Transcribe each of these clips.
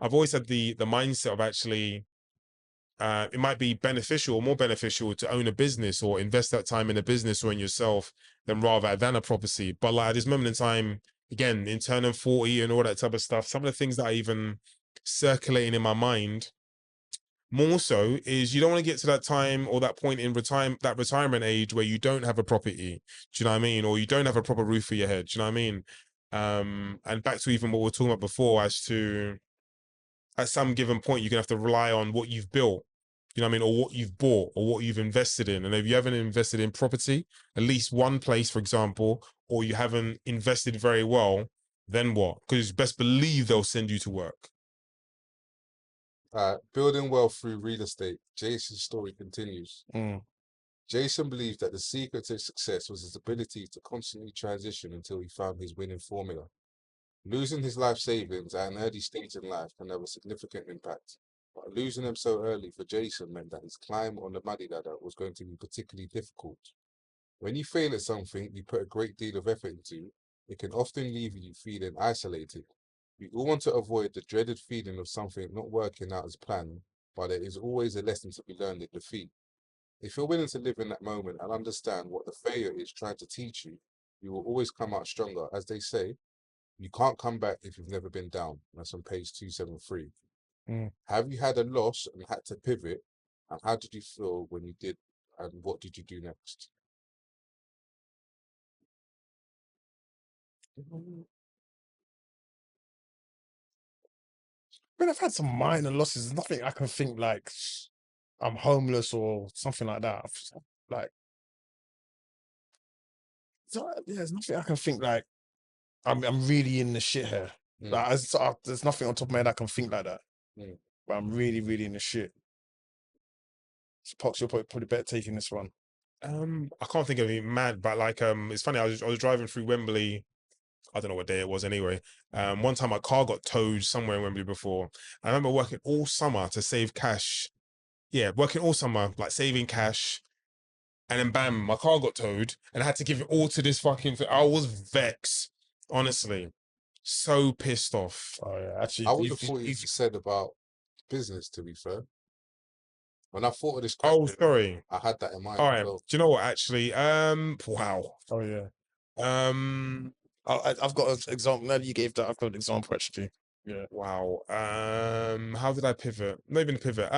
I've always had the mindset of actually, it might be beneficial or more beneficial to own a business or invest that time in a business or in yourself than a property. But like at this moment in time, again, in turning 40 and all that type of stuff, some of the things that are even circulating in my mind more so is you don't want to get to that time or that point in retirement age where you don't have a property. Do you know what I mean? Or you don't have a proper roof for your head. Do you know what I mean? And back to even what we were talking about before, as to at some given point, you're gonna have to rely on what you've built, you know what I mean, or what you've bought or what you've invested in. And if you haven't invested in property, at least one place, for example, or you haven't invested very well, then what? Because best believe they'll send you to work. Building wealth through real estate. Jason's story continues. Mm. Jason believed that the secret to success was his ability to constantly transition until he found his winning formula. Losing his life savings at an early stage in life can have a significant impact, but losing them so early for Jason meant that his climb on the money ladder was going to be particularly difficult. When you fail at something you put a great deal of effort into, it can often leave you feeling isolated. We all want to avoid the dreaded feeling of something not working out as planned, but there is always a lesson to be learned in defeat. If you're willing to live in that moment and understand what the failure is trying to teach you, you will always come out stronger. As they say, you can't come back if you've never been down. That's on page 273. Mm. Have you had a loss and had to pivot? And how did you feel when you did? And what did you do next? I mean, I've had some minor losses. There's nothing I can think like I'm homeless or something like that. Like, yeah, there's nothing I can think like I'm really in the shit here. Mm, Like, there's nothing on top of my head I can think like that. mm. But I'm really, really in the shit. So Pox, you're probably better taking this one. I can't think of anything mad, but like it's funny, I was driving through Wembley. I don't know what day it was anyway. One time my car got towed somewhere in Wembley before. I remember working all summer to save cash. Yeah, working all summer, like saving cash. And then bam, my car got towed and I had to give it all to this fucking thing. I was vexed, honestly. So pissed off. Oh yeah, actually, I would have thought you said about business, to be fair. When I thought of this Oh, question, sorry. I had that in mind All as right. well. Do you know what actually? Wow. oh yeah. Um, I've got an example. Now that you gave that, I've got an example actually. Yeah. wow. How did I pivot? Not even pivot.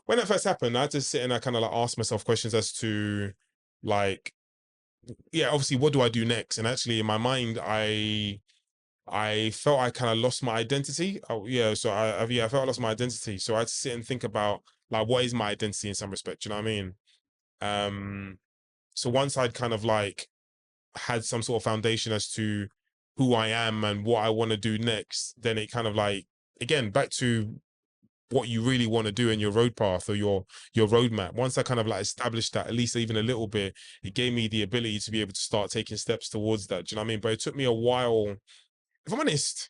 When it first happened, I had to sit and I kind of like ask myself questions as to like, yeah, obviously, what do I do next? And actually, in my mind, I felt I kind of lost my identity. Oh, yeah. So I felt I lost my identity. So I had to sit and think about like, what is my identity in some respect? You know what I mean? Um, so once I'd kind of like had some sort of foundation as to who I am and what I want to do next, then it kind of like, again, back to what you really want to do in your road path or your roadmap. Once I kind of like established that, at least even a little bit, it gave me the ability to be able to start taking steps towards that. Do you know what I mean? But it took me a while. If I'm honest,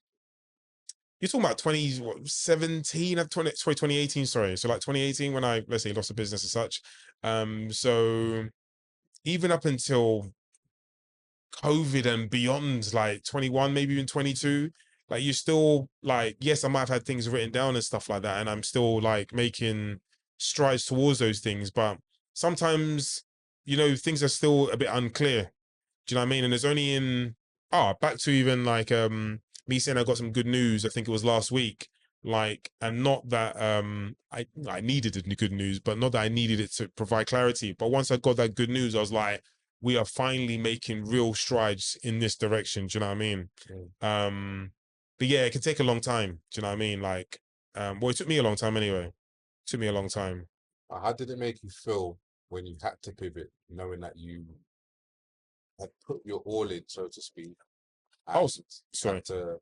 you're talking about 2017, 2018, sorry. So like 2018 when I, let's say, lost a business as such. So even up until COVID and beyond, like 21, maybe even 22, like you're still like, yes, I might have had things written down and stuff like that, and I'm still like making strides towards those things, but sometimes, you know, things are still a bit unclear. Do you know what I mean? And there's only in back to even like me saying I got some good news, I think it was last week. Like, and not that I needed the good news, but not that I needed it to provide clarity. But once I got that good news, I was like, we are finally making real strides in this direction. Do you know what I mean? But yeah, it can take a long time. Do you know what I mean? Like, well, it took me a long time anyway. It took me a long time. How did it make you feel when you had to pivot, knowing that you had put your all in, so to speak, Oh, and sorry. had to,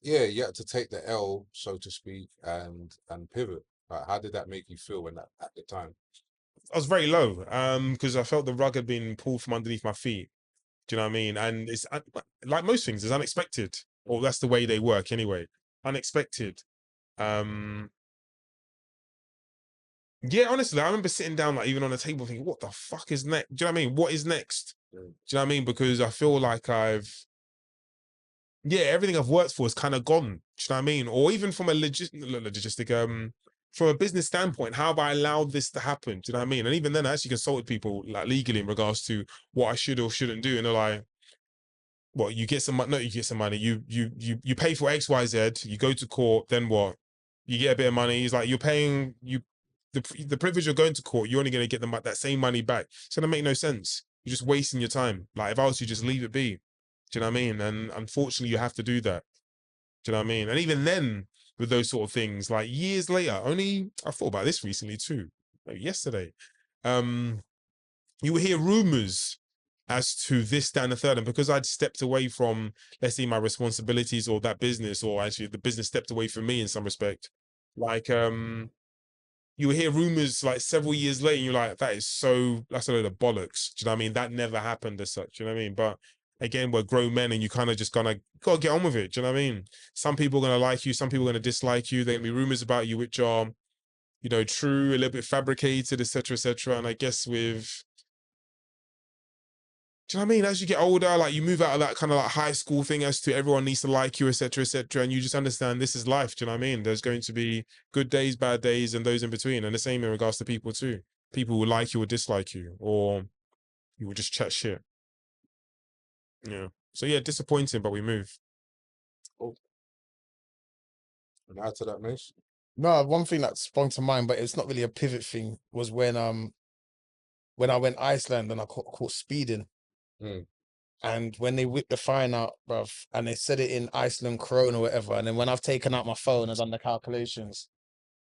yeah, you had to take the L, so to speak, and pivot. Like, how did that make you feel when that at the time? I was very low, because I felt the rug had been pulled from underneath my feet. Do you know what I mean? And it's like most things, it's unexpected, or that's the way they work anyway. Unexpected. Um, yeah, honestly, I remember sitting down, like even on the table, thinking, "What the fuck is next?" Do you know what I mean? What is next? Mm. Do you know what I mean? Because I feel like yeah, everything I've worked for is kind of gone. Do you know what I mean? Or even from a logistic, from a business standpoint, how have I allowed this to happen? Do you know what I mean? And even then, I actually consulted people like legally in regards to what I should or shouldn't do, and they're like, "Well, you get some money. No, you get some money. You pay for X, Y, Z. You go to court. Then what? You get a bit of money. He's like, you're paying you the privilege of going to court. You're only going to get them that same money back. It's going to make no sense. You're just wasting your time. Like if I was to just leave it be, do you know what I mean? And unfortunately, you have to do that. Do you know what I mean? And even then, with those sort of things, like years later, only I thought about this recently too, like yesterday. You will hear rumors as to this, that, and the third. And because I'd stepped away from, let's say, my responsibilities or that business, or actually the business stepped away from me in some respect, like you will hear rumors like several years later, and you're like, that's a load of bollocks. Do you know what I mean? That never happened as such, you know what I mean? But again, we're grown men and you kind of just gotta get on with it. Do you know what I mean? Some people are gonna like you, some people are gonna dislike you. There can be rumors about you which are, you know, true, a little bit fabricated, etc., etc. And I guess with, do you know what I mean? As you get older, like you move out of that kind of like high school thing as to everyone needs to like you, etc., etc., and you just understand this is life. Do you know what I mean? There's going to be good days, bad days, and those in between. And the same in regards to people too. People will like you or dislike you, or you will just chat shit. Yeah. So yeah, disappointing, but we move. Oh. And add to that, Mace. No, one thing that sprung to mind, but it's not really a pivot thing, was when I went Iceland and I caught speeding. Mm. And when they whipped the fine out, bruv, and they said it in Iceland krone or whatever, and then when I've taken out my phone and done the calculations,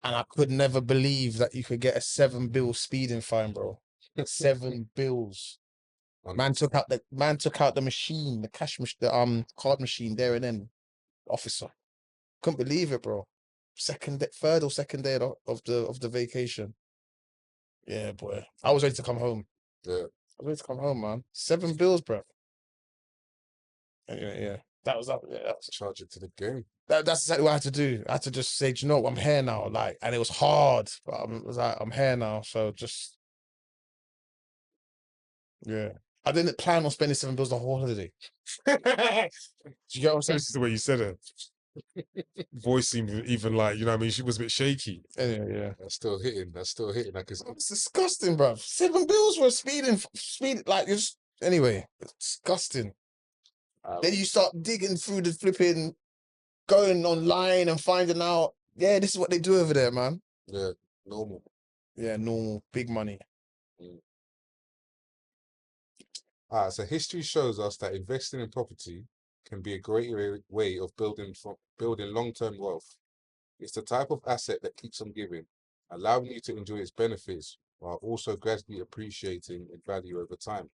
and I could never believe that you could get a 7 bill speeding fine, bro. 7 bills. Man took out the machine, the the card machine there and then. Officer, couldn't believe it, bro. Third or second day of the vacation. Yeah, boy. I was ready to come home. Yeah. I was ready to come home, man. 7 bills, bro. Anyway, yeah. That was up. Yeah, Charge it to the game. that's exactly what I had to do. I had to just say, do you know what? I'm here now. Like, and it was hard, but I was like, I'm here now. So just, yeah. I didn't plan on spending 7 bills the whole holiday. Do you get what I'm saying? This is the way you said it. Voice seemed even like, you know what I mean? She was a bit shaky. Anyway, yeah. That's still hitting. I can It's disgusting, bro. 7 bills for speed, like, just, anyway, it's disgusting. Then you start digging through the flipping, going online and finding out, yeah, this is what they do over there, man. Yeah, normal. Yeah, normal, big money. So history shows us that investing in property can be a great way of building long-term wealth. It's the type of asset that keeps on giving, allowing you to enjoy its benefits while also gradually appreciating in value over time.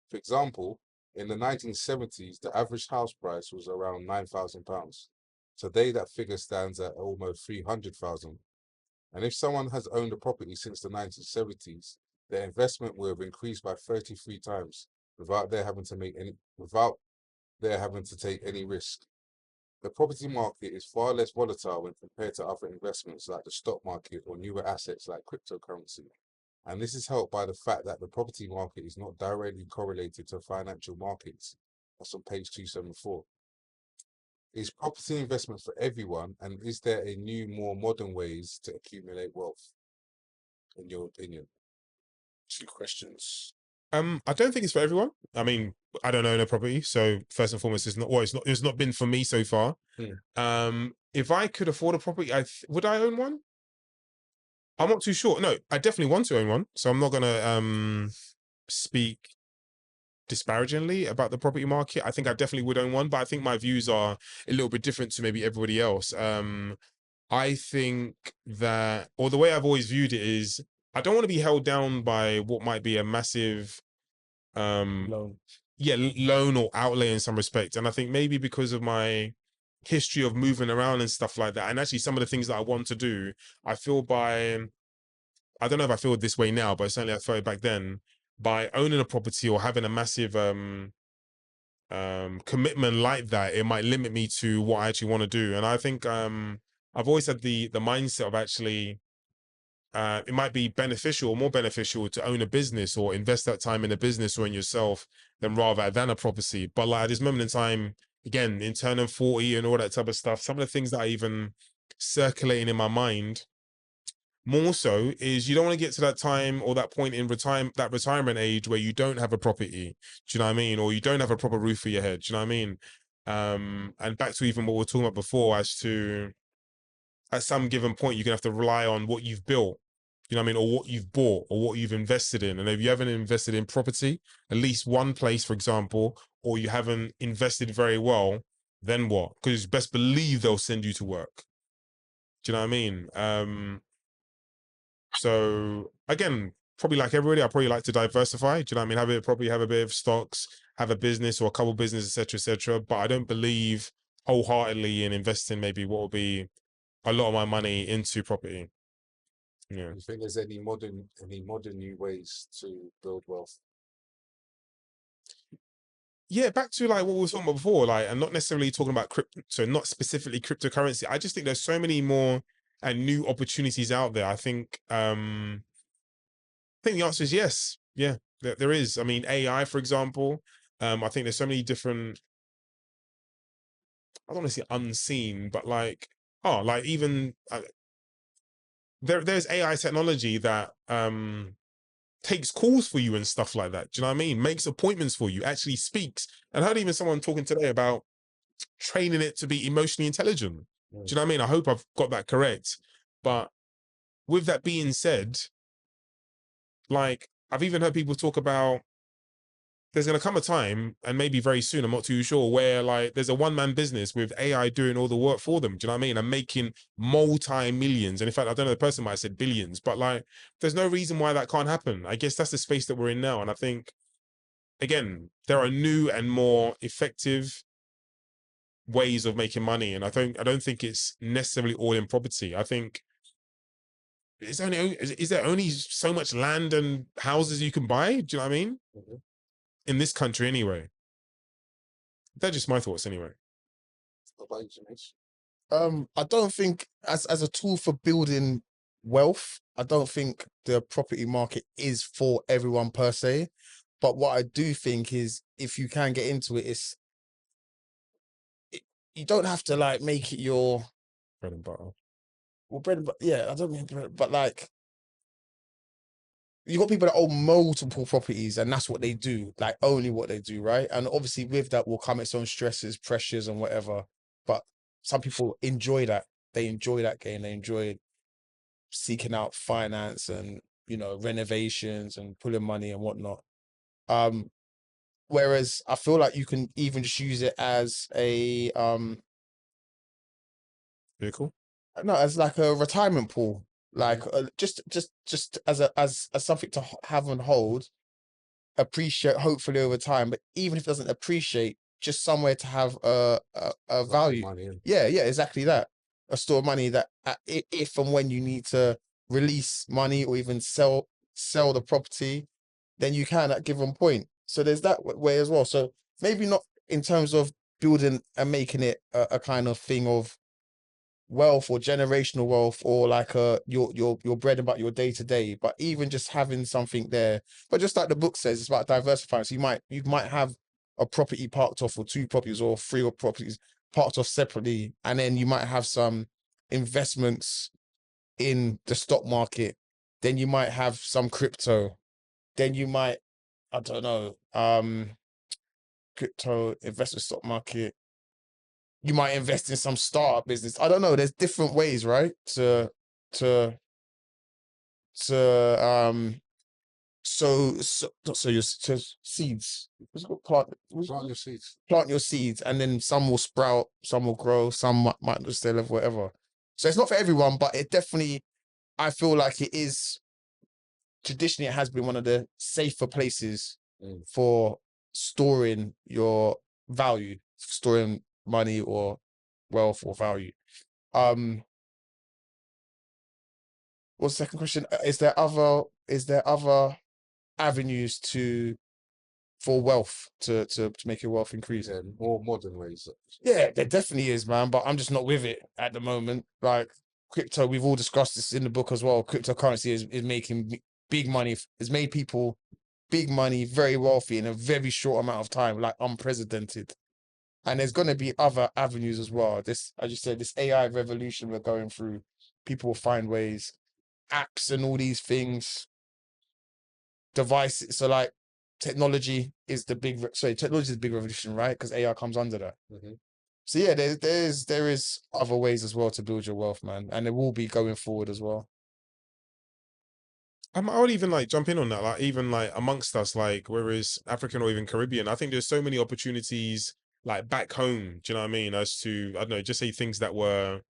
For example, in the 1970s, the average house price was around £9,000. Today, that figure stands at almost 300,000. And if someone has owned a property since the 1970s, their investment will have increased by 33 times without their having to take any risk. The property market is far less volatile when compared to other investments like the stock market or newer assets like cryptocurrency. And this is helped by the fact that the property market is not directly correlated to financial markets. That's on page 274. Is property investment for everyone, and is there a new, more modern ways to accumulate wealth, in your opinion? 2 questions. I don't think it's for everyone. I mean, I don't own a property, so first and foremost, it's not been for me so far. If I could afford a property, would I own one? I'm not too sure. No, I definitely want to own one, so I'm not gonna speak disparagingly about the property market. I think I definitely would own one, but I think my views are a little bit different to maybe everybody else. I think that, or the way I've always viewed it is, I don't want to be held down by what might be a massive Loan. loan or outlay in some respect. And I think maybe because of my history of moving around and stuff like that, and actually some of the things that I want to do, I don't know if I feel this way now, but certainly I felt it back then, by owning a property or having a massive commitment like that, it might limit me to what I actually want to do. And I think I've always had the mindset of actually it might be beneficial or more beneficial to own a business or invest that time in a business or in yourself than a property. But like at this moment in time, again, in turning 40 and all that type of stuff, some of the things that are even circulating in my mind more so is you don't want to get to that time or that point in retirement age where you don't have a property. Do you know what I mean? Or you don't have a proper roof for your head. Do you know what I mean? And back to even what we were talking about before, as to at some given point, you're gonna have to rely on what you've built, you know what I mean, or what you've bought or what you've invested in. And if you haven't invested in property, at least one place, for example, or you haven't invested very well, then what? Because best believe they'll send you to work. Do you know what I mean? So again, probably like everybody, I probably like to diversify. Do you know what I mean? Probably have a bit of stocks, have a business or a couple businesses, etc., etc. But I don't believe wholeheartedly in investing maybe what will be a lot of my money into property. Yeah. You think there's any modern new ways to build wealth? Yeah, back to like what we were talking about before, like, and not necessarily talking about crypto, so not specifically cryptocurrency. I just think there's so many more and new opportunities out there. I think the answer is yes. Yeah, there is. I mean, AI, for example. I think there's so many different, I don't want to say unseen, but like, like even there's AI technology that takes calls for you and stuff like that. Do you know what I mean? Makes appointments for you, actually speaks. And I heard even someone talking today about training it to be emotionally intelligent. Do you know what I mean? I hope I've got that correct. But with that being said, like, I've even heard people talk about there's going to come a time, and maybe very soon, I'm not too sure, where like there's a one-man business with AI doing all the work for them. Do you know what I mean? And making multi-millions. And in fact, I don't know, the person might have said billions, but like, there's no reason why that can't happen. I guess that's the space that we're in now. And I think, again, there are new and more effective ways of making money. And I don't think it's necessarily all in property. I think is there only so much land and houses you can buy? Do you know what I mean? In this country anyway. That's just my thoughts anyway. What about you, Jamesh? I don't think as a tool for building wealth, I don't think the property market is for everyone per se. But what I do think is if you can get into it, you don't have to like make it your Bread and butter. well, bread and butter. Yeah, I don't mean bread, but like you got people that own multiple properties and that's what they do, like only what they do, right? And obviously with that will come its own stresses, pressures and whatever. But some people enjoy that. They enjoy that game. They enjoy seeking out finance and, you know, renovations and pulling money and whatnot. Whereas I feel like you can even just use it as a Vehicle. no, as like a retirement pool, like just as something to have and hold, appreciate hopefully over time. But even if it doesn't appreciate, just somewhere to have a value. Money in. Yeah, exactly that. A store of money that if and when you need to release money or even sell the property, then you can at given point. So there's that way as well. So maybe not in terms of building and making it a kind of thing of wealth or generational wealth or like your bread and butter, your day to day, but even just having something there. But just like the book says, it's about diversifying. So you might have a property parked off, or two properties, or three or properties parked off separately, and then you might have some investments in the stock market. Then you might have some crypto. Then you might, I don't know, crypto, investment, stock market. You might invest in some startup business. I don't know. There's different ways, right? To so your seeds. What's it called? Plant your seeds. Plant your seeds, and then some will sprout, some will grow, some might just stay level, whatever. So it's not for everyone, but it definitely, I feel like it is. Traditionally, it has been one of the safer places for storing your value, storing money or wealth or value. What's the second question? Is there other avenues for wealth to make your wealth increase? Yeah, more modern ways. Yeah, there definitely is, man. But I'm just not with it at the moment. Like crypto, we've all discussed this in the book as well. Cryptocurrency is making big money. It's made people big money, very wealthy in a very short amount of time, like unprecedented. And there's going to be other avenues as well. This, as you said, this AI revolution we're going through, people will find ways, apps and all these things, devices. So like technology is the big, technology is the big revolution, right? Because AI comes under that. So yeah, there is other ways as well to build your wealth, man. And there will be going forward as well. I would even like jump in on that, like even like amongst us, like whereas African or even Caribbean, I think there's so many opportunities like back home. Do you know what I mean? As to, I don't know, just say things that were,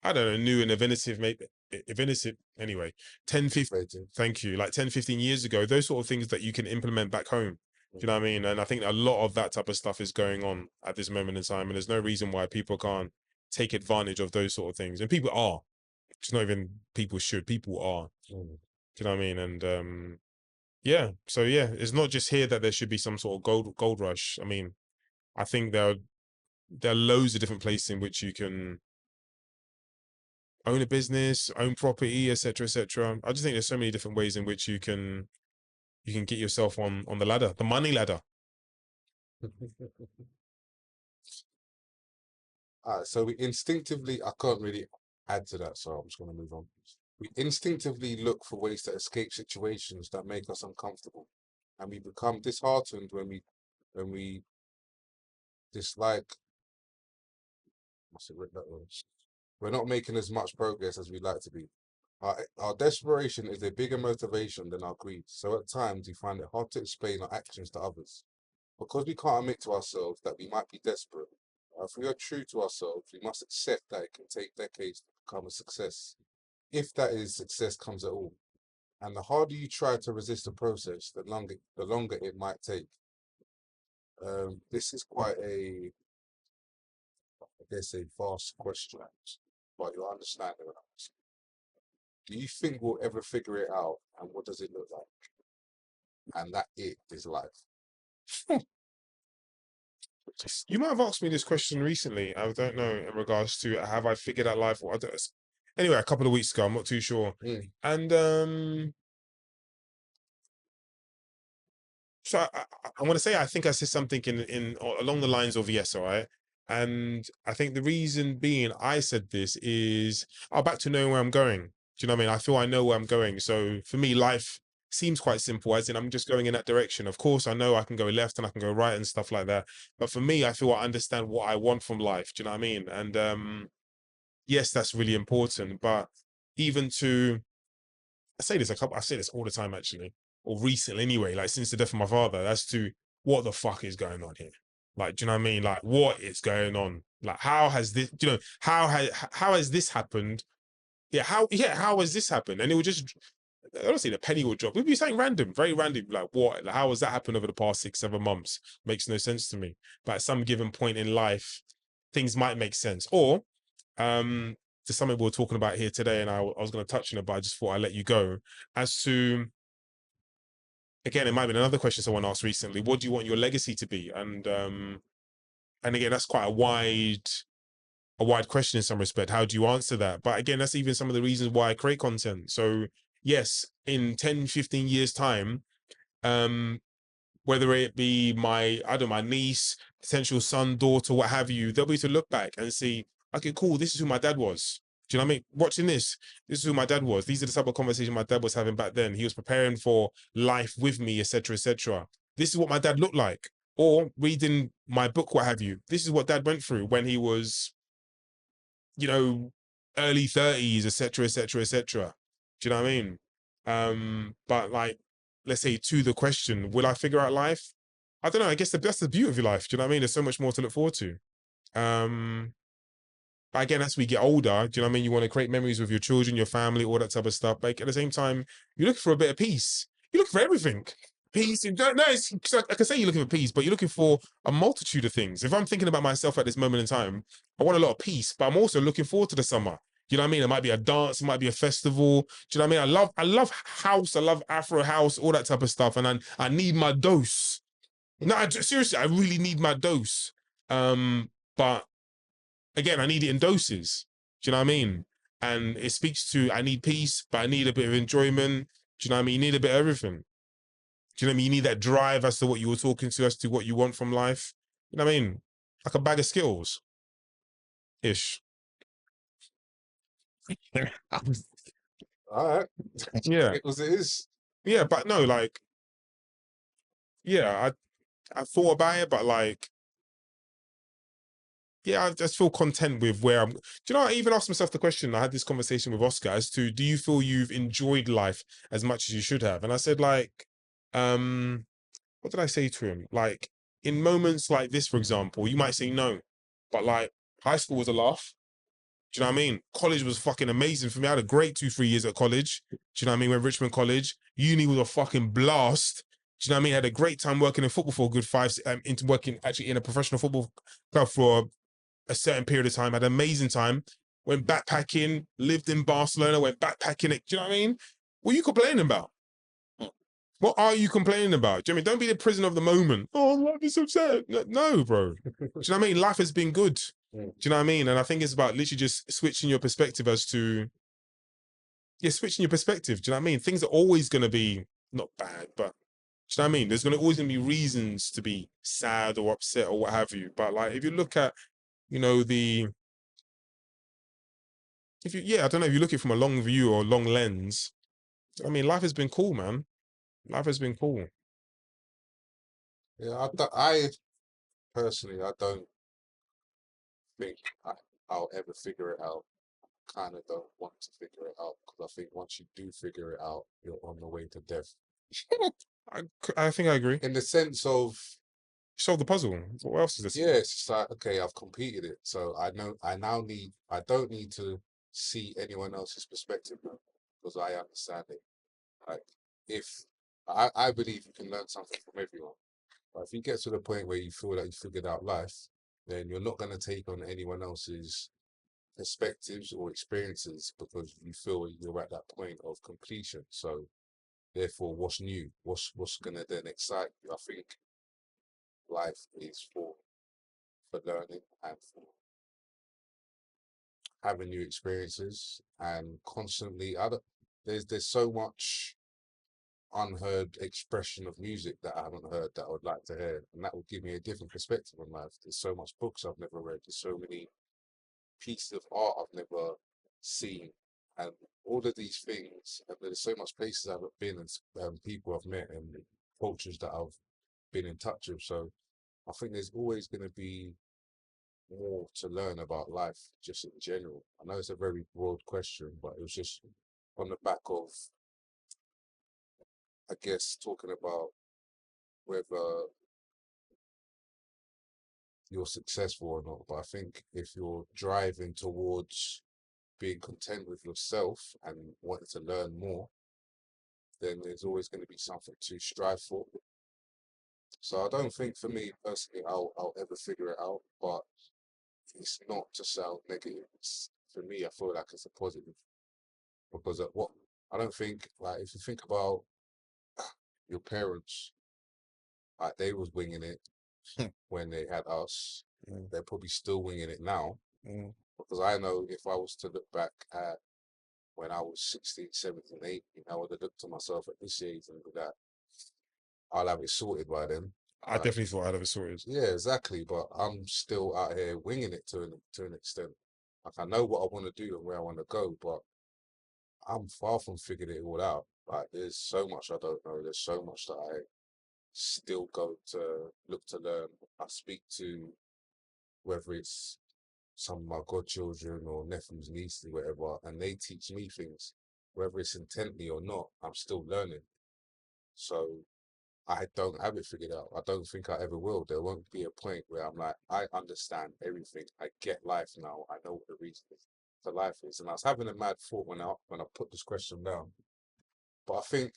I don't know, new and inventive, maybe inventive anyway, 10, 15, thank you, like 10, 15 years ago, those sort of things that you can implement back home. Do you know what I mean? And I think a lot of that type of stuff is going on at this moment in time. And there's no reason why people can't take advantage of those sort of things. And people are. It's not even people should, people are. Do you know what I mean? And yeah, so yeah, it's not just here that there should be some sort of gold rush. I mean, I think there are loads of different places in which you can own a business, own property, etc., etc. I just think there's so many different ways in which you can get yourself on the ladder, the money ladder. All right, so we instinctively, I can't really add to that, so I'm just going to move on. We instinctively look for ways to escape situations that make us uncomfortable, and we become disheartened when we dislike. What's it written that way? We're not making as much progress as we'd like to be. Our desperation is a bigger motivation than our greed, so at times we find it hard to explain our actions to others. Because we can't admit to ourselves that we might be desperate, if we are true to ourselves, we must accept that it can take decades to become a success, if that is, success comes at all. And the harder you try to resist the process, the longer it might take. This is quite a, I guess, a vast question, but you'll understand it. Do you think we'll ever figure it out, and what does it look like? And that it is life. You might have asked me this question recently. I don't know, in regards to have I figured out life or others. Anyway, a couple of weeks ago, I'm not too sure. And so I want to say I think I said something in along the lines of yes, all right. And I think the reason being I said this is back to knowing where I'm going. Do you know what I mean? I feel I know where I'm going. So for me, life seems quite simple, as in I'm just going in that direction. Of course, I know I can go left and I can go right and stuff like that. But for me, I feel I understand what I want from life. Do you know what I mean? And yes, that's really important. But even to, I say this all the time actually, or recently anyway, like since the death of my father, as to what the fuck is going on here. Like, do you know what I mean? Like, what is going on? Like, how has this, do you know, how has this happened? How has this happened? And it would just, I don't say the penny would drop. It would be something random, very random. Like, what? Like, how has that happened over the past 6, 7 months? Makes no sense to me. But at some given point in life, things might make sense. Or, to something we were talking about here today, and I was going to touch on it, but I just thought I'd let you go. As to, again, it might have been another question someone asked recently. What do you want your legacy to be? And again, that's quite a wide question in some respect. How do you answer that? But again, that's even some of the reasons why I create content. So yes, in 10, 15 years time, whether it be my, I don't know, my niece, potential son, daughter, what have you, they'll be able to look back and see, okay, cool, this is who my dad was. Do you know what I mean? Watching this is who my dad was. These are the type of conversations my dad was having back then. He was preparing for life with me, etc., etc. This is what my dad looked like. Or reading my book, what have you. This is what dad went through when he was, you know, early 30s, etc., etc., etc. Do you know what I mean? But like, let's say to the question, will I figure out life? I don't know. I guess that's the beauty of your life. Do you know what I mean? There's so much more to look forward to. But again, as we get older, do you know what I mean? You want to create memories with your children, your family, all that type of stuff. But at the same time, you're looking for a bit of peace. You're looking for everything. Peace. No, I can say you're looking for peace, but you're looking for a multitude of things. If I'm thinking about myself at this moment in time, I want a lot of peace, but I'm also looking forward to the summer. You know what I mean? It might be a dance, it might be a festival. Do you know what I mean? I love house, I love Afro house, all that type of stuff. And I need my dose. No, seriously, I really need my dose. But again, I need it in doses. Do you know what I mean? And it speaks to, I need peace, but I need a bit of enjoyment. Do you know what I mean? You need a bit of everything. Do you know what I mean? You need that drive as to what you were talking to, as to what you want from life. You know what I mean? like a bag of Skittles, ish. All right. Yeah, It is. yeah, but no, like, yeah, I thought about it, but like, yeah, I just feel content with where I'm. Do you know? I even asked myself the question. I had this conversation with Oscar as to, do you feel you've enjoyed life as much as you should have? And I said, like, what did I say to him? Like, in moments like this, for example, you might say no, but like, high school was a laugh. Do you know what I mean? College was fucking amazing for me. I had a great 2-3 years at college. Do you know what I mean? Went Richmond College. Uni was a fucking blast. Do you know what I mean? Had a great time working in football for a good into working actually in a professional football club for a certain period of time. Had an amazing time. Went backpacking, lived in Barcelona, went backpacking. Do you know what I mean? What are you complaining about? What are you complaining about? Do you know what I mean? Don't be the prisoner of the moment. Oh, life is so sad. No, bro. Do you know what I mean? Life has been good. Do you know what I mean? And I think it's about literally just switching your perspective as to, yeah, switching your perspective. Do you know what I mean? Things are always going to be not bad, but do you know what I mean? There's always going to be reasons to be sad or upset or what have you. But like, if you look at, you know, yeah, I don't know, if you look at it from a long view or long lens, I mean, life has been cool, man. Life has been cool. Yeah, I personally, I don't think I'll ever figure it out. Kind of don't want to figure it out because I think once you do figure it out, you're on the way to death. I think I agree. In the sense of, Solve the puzzle. What else is this? yeah, it's just like, okay, I've completed it, so I know I don't need to see anyone else's perspective now because I understand it. Like, if I believe you can learn something from everyone, but if you get to the point where you feel like you figured out life, then you're not going to take on anyone else's perspectives or experiences because you feel you're at that point of completion. So therefore, what's new? What's gonna then excite you? I think life is for learning and for having new experiences and constantly other. There's so much unheard expression of music that I haven't heard that I would like to hear, and that will give me a different perspective on life. There's so much books I've never read. There's so many pieces of art I've never seen, and all of these things. And there's so much places I've been and people I've met and cultures that I've been in touch with. So I think there's always going to be more to learn about life, just in general. I know it's a very broad question, but it was just on the back of, I guess, talking about whether you're successful or not. But I think if you're driving towards being content with yourself and wanting to learn more, then there's always going to be something to strive for. So I don't think for me personally I'll ever figure it out, but it's not to sound negative. For me, I feel like it's a positive because of what I don't think, like, if you think about your parents, like, they was winging it when they had us. They're probably still winging it now because I know if I was to look back at when I was 16, 17, 18, I would have looked to myself at this age and be like, I'll have it sorted by then. I definitely thought I'd have it sorted. Yeah, exactly. But I'm still out here winging it to an extent. Like, I know what I want to do and where I want to go, but I'm far from figuring it all out. Like, there's so much I don't know. There's so much that I still go to look to learn. I speak to, whether it's some of my godchildren or nephews, nieces, whatever, and they teach me things. Whether it's intently or not, I'm still learning. So I don't have it figured out. I don't think I ever will. There won't be a point where I'm like, I understand everything. I get life now. I know what the reason for life is. And I was having a mad thought when I put this question down. But I think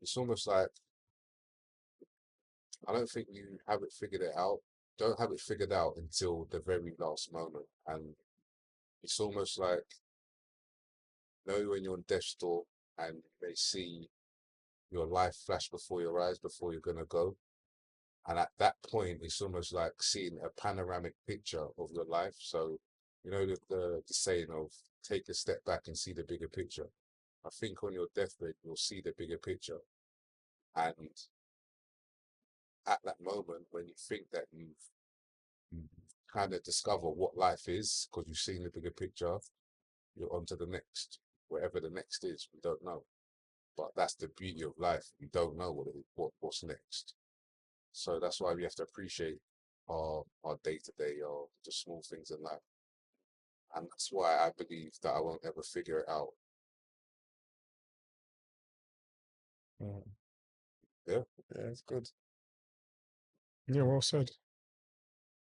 it's almost like, I don't think you have it figured it out. Don't have it figured out until the very last moment. And it's almost like, you know, when you're on death's door and they see your life flash before your eyes before you're gonna go. And at that point, it's almost like seeing a panoramic picture of your life. So, you know, the saying of take a step back and see the bigger picture. I think on your deathbed, you'll see the bigger picture. And at that moment when you think that you've kind of discover what life is because you've seen the bigger picture, you're on to the next, whatever the next is. We don't know, but that's the beauty of life. We don't know what's next. So that's why we have to appreciate our day to day, or the small things in life. And that's why I believe that I won't ever figure it out. Yeah, it's good. Yeah, well said.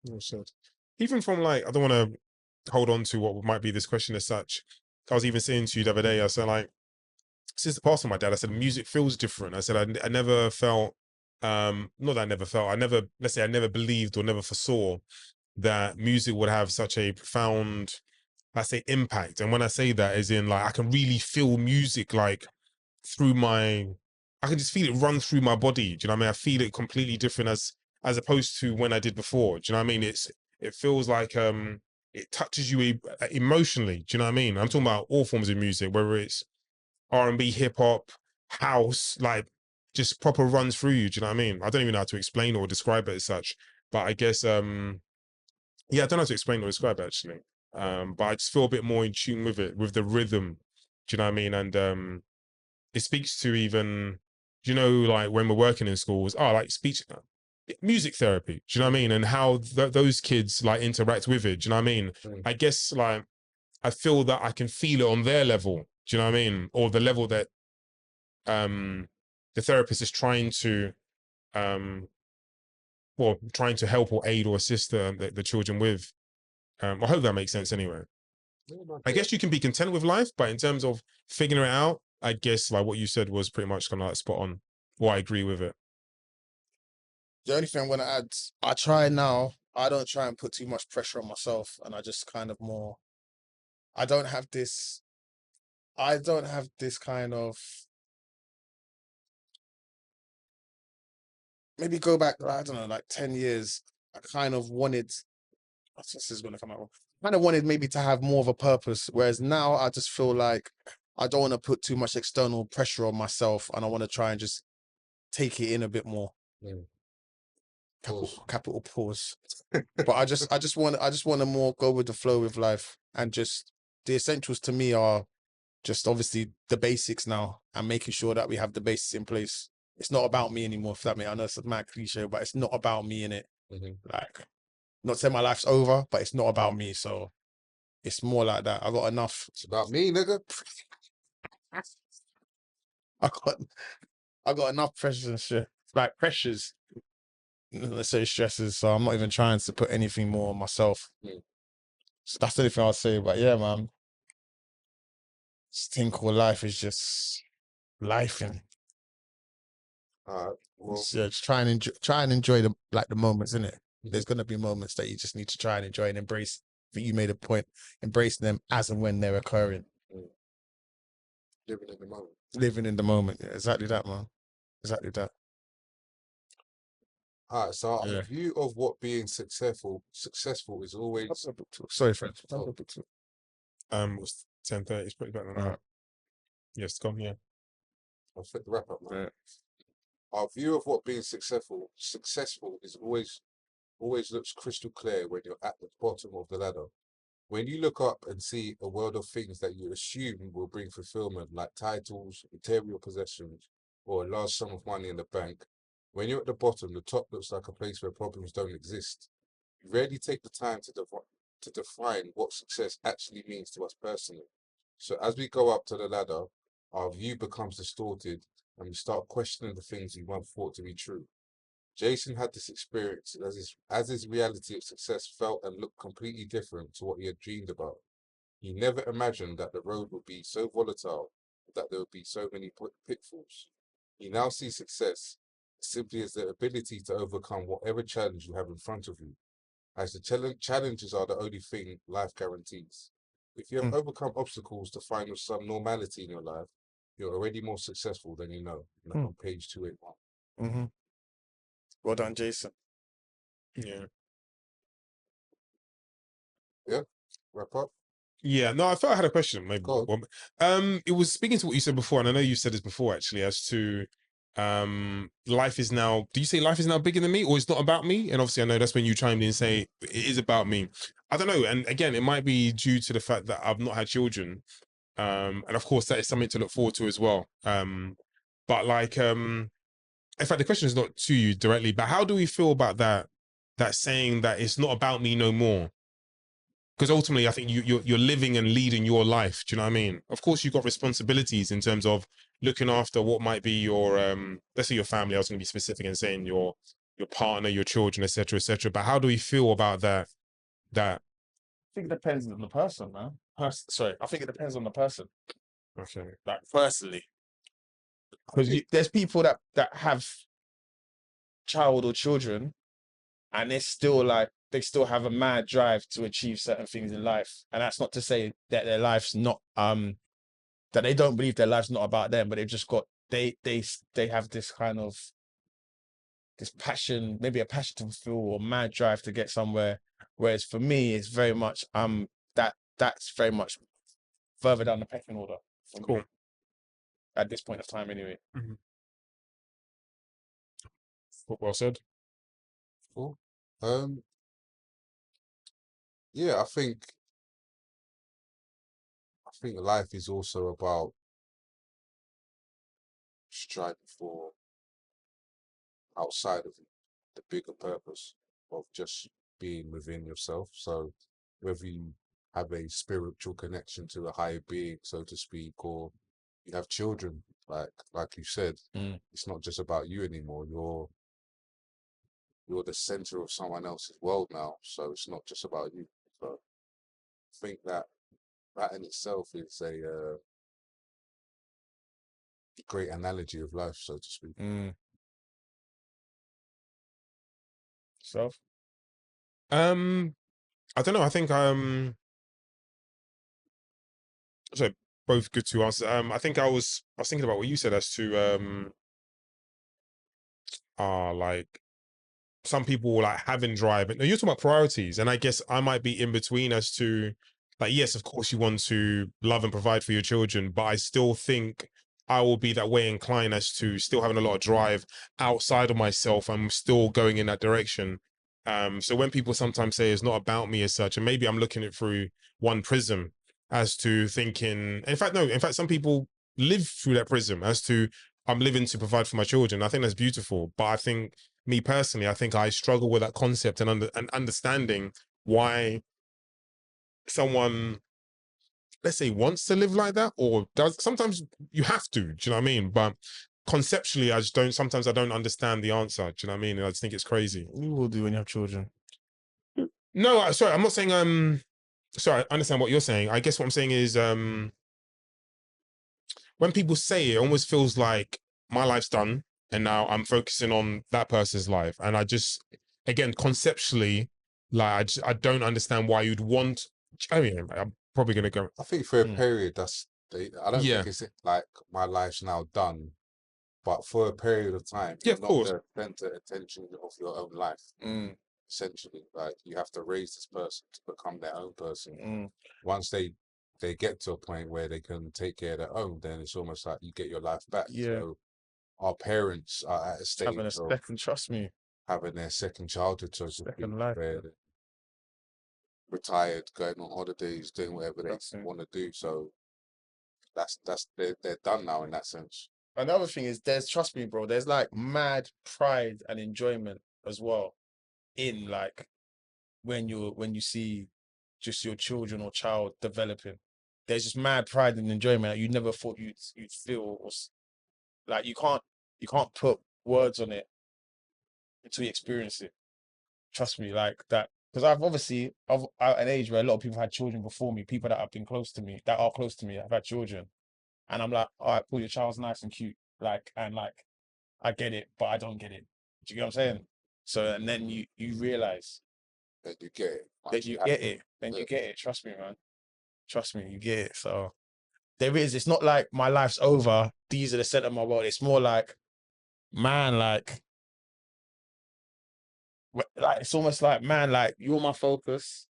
Well said. Even from like, I don't want to hold on to what might be this question as such. I was even saying to you the other day, I said like, since the passing of my dad, I said music feels different. I said I never felt, not that I never felt, let's say I never believed or never foresaw that music would have such a profound, I say, impact. And when I say that, as in like I can really feel music like through I can just feel it run through my body. Do you know what I mean? I feel it completely different as opposed to when I did before. Do you know what I mean? It feels like it touches you emotionally. Do you know what I mean? I'm talking about all forms of music, whether it's R&B, hip hop, house, like just proper runs through you. Do you know what I mean? I don't even know how to explain or describe it as such. But I guess yeah, I don't know how to explain or describe it actually. But I just feel a bit more in tune with it, with the rhythm. Do you know what I mean? And it speaks to even, you know, like when we're working in schools, like speech, music therapy. Do you know what I mean? And how those kids like interact with it. Do you know what I mean? I guess like I feel that I can feel it on their level. Do you know what I mean? Or the level that the therapist is trying to trying to help or aid or assist the children with. I hope that makes sense anyway. I guess you can be content with life, but in terms of figuring it out, I guess like what you said was pretty much kind of like spot on. Or I agree with it. The only thing I'm gonna add, I try now. I don't try and put too much pressure on myself, and I just kind of more. I don't have this. I don't have this kind of. Maybe go back. I don't know, like 10 years. I kind of wanted. This is gonna come out wrong. Kind of wanted maybe to have more of a purpose, whereas now I just feel like I don't want to put too much external pressure on myself, and I want to try and just take it in a bit more. Capital pause. But I just want to more go with the flow with life, and just the essentials to me are just obviously the basics now, and making sure that we have the basics in place. It's not about me anymore. If that means, I know it's a mad cliche, but it's not about me in it. Like, not saying my life's over, but it's not about me. So it's more like that. I got enough. It's about me, nigga. I got enough pressures and shit. Like pressures, let's say stresses. So I'm not even trying to put anything more on myself. So that's the only thing I'll say. But yeah, man, this thing called life is just life, and Well, just try and enjoy the moments, innit? There's gonna be moments that you just need to try and enjoy and embrace. But you made a point, embracing them as and when they're occurring. living in the moment. Living in the moment. Yeah, exactly that, man. Exactly that. All right, so our view of what being successful is always. Sorry, friend. It's 10:30. It's pretty better than that. Yes, it's gone. Yeah. I'll fit the wrap up, man. Our view of what being successful is always looks crystal clear when you're at the bottom of the ladder. When you look up and see a world of things that you assume will bring fulfillment, like titles, material possessions, or a large sum of money in the bank, when you're at the bottom, the top looks like a place where problems don't exist. You rarely take the time to define what success actually means to us personally. So as we go up to the ladder, our view becomes distorted and we start questioning the things we once thought to be true. Jason had this experience as his reality of success felt and looked completely different to what he had dreamed about. He never imagined that the road would be so volatile, that there would be so many pitfalls. He now sees success simply as the ability to overcome whatever challenge you have in front of you, as the challenges are the only thing life guarantees. If you have overcome obstacles to find some normality in your life, you're already more successful than you know. On page 281. Well done, Jason. Yeah. Yeah. Wrap up. Yeah, no, I thought I had a question. Maybe. Go on. It was speaking to what you said before, and I know you said this before actually, as to Life is now, do you say life is now bigger than me, or it's not about me? And obviously I know that's when you chimed in and say it is about me. I don't know. And again, it might be due to the fact that I've not had children. And of course that is something to look forward to as well. But like, in fact, the question is not to you directly, but how do we feel about that saying that it's not about me no more? Because ultimately, I think you're living and leading your life. Do you know what I mean? Of course, you've got responsibilities in terms of looking after what might be your let's say your family. I was going to be specific and saying your partner, your children, etc., etc. But how do we feel about that? That I think it depends on the person, man. Sorry, I think it depends on the person. okay, Like personally, because there's people that have child or children, and it's still like they still have a mad drive to achieve certain things in life. And that's not to say that their life's not that they don't believe their life's not about them, but they've just got they have this kind of this passion, maybe a passion to fulfill or mad drive to get somewhere. Whereas for me, it's very much that's very much further down the pecking order for cool. me at this point of time, anyway. Mm-hmm. Well said. Cool. Yeah, I think life is also about striving for outside of the bigger purpose of just being within yourself. So whether you have a spiritual connection to a higher being, so to speak, or you have children, like you said, it's not just about you anymore. You're the center of someone else's world now, so it's not just about you. So I think that in itself is a great analogy of life, so to speak. So I don't know. I think so both good to answer. I think I was thinking about what you said as to like some people like having drive, but no, you're talking about priorities, and I guess I might be in between as to like, yes, of course you want to love and provide for your children, but I still think I will be that way inclined as to still having a lot of drive outside of myself. I'm still going in that direction. So when people sometimes say it's not about me as such, and maybe I'm looking at it through one prism as to thinking, in fact, no, in fact, some people live through that prism as to I'm living to provide for my children. I think that's beautiful, but I think me personally, I think I struggle with that concept and understanding why someone, let's say, wants to live like that or does. Sometimes you have to, do you know what I mean? But conceptually, I just don't, sometimes I don't understand the answer, do you know what I mean? And I just think it's crazy. you will do when you have children. No, sorry, I'm not saying, sorry, I understand what you're saying. I guess what I'm saying is, when people say it almost feels like my life's done and now I'm focusing on that person's life. And I just, again, conceptually, like, I don't understand why you'd want, I mean, I'm probably going to go. I think for a period, I don't Yeah. think it's like my life's now done, but for a period of time, Yeah, you're of not course. the center attention of your own life. Essentially, like you have to raise this person to become their own person. Once they get to a point where they can take care of their own, then it's almost like you get your life back. Yeah. So our parents are at a stage Having a of second, trust me, having their second childhood, so to speak, second life. where they're retired, going on holidays, doing whatever they That's it. want to do. So they're done now in that sense. Another thing is trust me, bro, there's like mad pride and enjoyment as well in like when you see just your children or child developing. There's just mad pride and enjoyment that you never thought you'd feel like you can't put words on it until you experience it. Trust me, like that. Because I've at an age where a lot of people had children before me, people that have been close to me, that are close to me, have had children. And I'm like, all right, Paul, your child's nice and cute. Like, and like, I get it, but I don't get it. Do you get what I'm saying? So, and then you realize That you get it. that you get it. Then you get it. Trust me, man. Trust me, you get it. So it's not like my life's over. These are the center of my world. It's more like, man, like it's almost like, man, like you're my focus.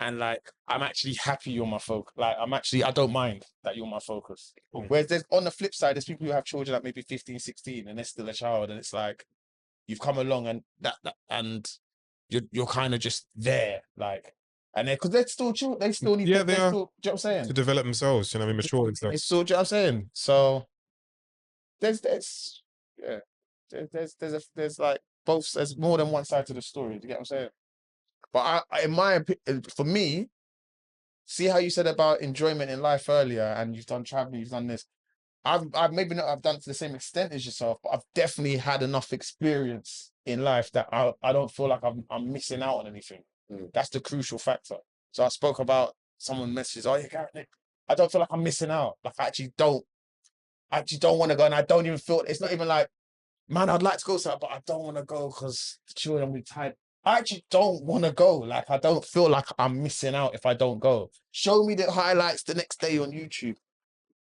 And like, I'm actually happy you're my focus. Like, I don't mind that you're my focus. Cool. Whereas there's, on the flip side, there's people who have children at maybe 15, 16, and they're still a child. And it's like, you've come along and and you're kind of just there. Like, and because they're still children, they still need, Yeah, they are. still, do you know what I'm saying? To develop themselves, you know what I mean, mature and stuff. It's still, do you know what I'm saying? So yeah, there's like both, there's more than one side to the story. Do you get what I'm saying? But in my opinion, for me, see how you said about enjoyment in life earlier, and you've done traveling, you've done this. I've maybe not I've done it to the same extent as yourself, but I've definitely had enough experience in life that I don't feel like I'm missing out on anything. That's the crucial factor. So I spoke about someone messages, oh yeah, Garrett, I don't feel like I'm missing out. Like I actually don't want to go, and I don't even feel, it's not even like, man, I'd like to go somewhere, but I don't want to go because the children will be tired. I actually don't want to go. Like, I don't feel like I'm missing out if I don't go. Show me the highlights the next day on YouTube.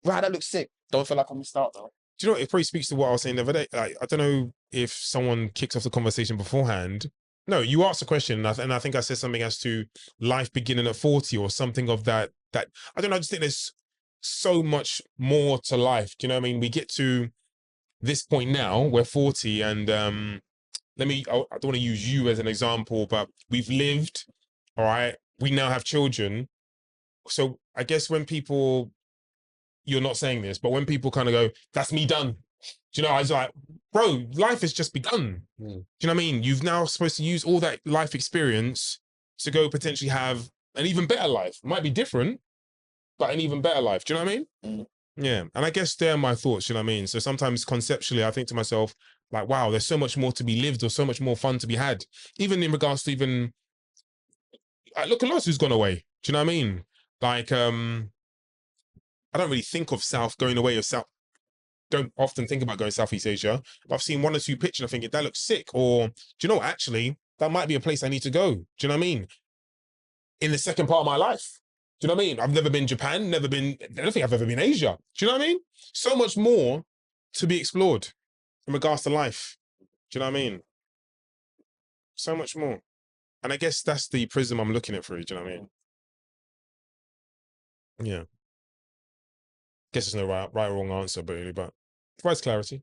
Right, that looks sick. Don't feel like I missed out though. Do you know what? It probably speaks to what I was saying the other day. Like, I don't know if someone kicked off the conversation beforehand. No, you asked a question, and I think I said something as to life beginning at 40 or something of that. That I don't know. I just think there's so much more to life. Do you know what I mean? We get to this point now, we're 40, and I don't want to use you as an example, but we've lived, all right? We now have children. So I guess when people, you're not saying this, but when people kind of go, that's me done. Do you know, I was like, bro, life has just begun. Do you know what I mean? You've now supposed to use all that life experience to go potentially have an even better life. Might be different, but an even better life. Do you know what I mean? Yeah. And I guess they're my thoughts, you know what I mean? So sometimes conceptually, I think to myself, like, wow, there's so much more to be lived or so much more fun to be had. Even in regards to even, look at us who's gone away. Do you know what I mean? Like, I don't really think of going away or South. Don't often think about going Southeast Asia. But I've seen one or two pictures and I think that looks sick. Or do you know what? Actually, that might be a place I need to go. Do you know what I mean? In the second part of my life. Do you know what I mean? I've never been Japan, I don't think I've ever been Asia. Do you know what I mean? So much more to be explored in regards to life. Do you know what I mean? So much more. And I guess that's the prism I'm looking at through. Do you know what I mean? Yeah. Guess there's no right or wrong answer, but provides clarity.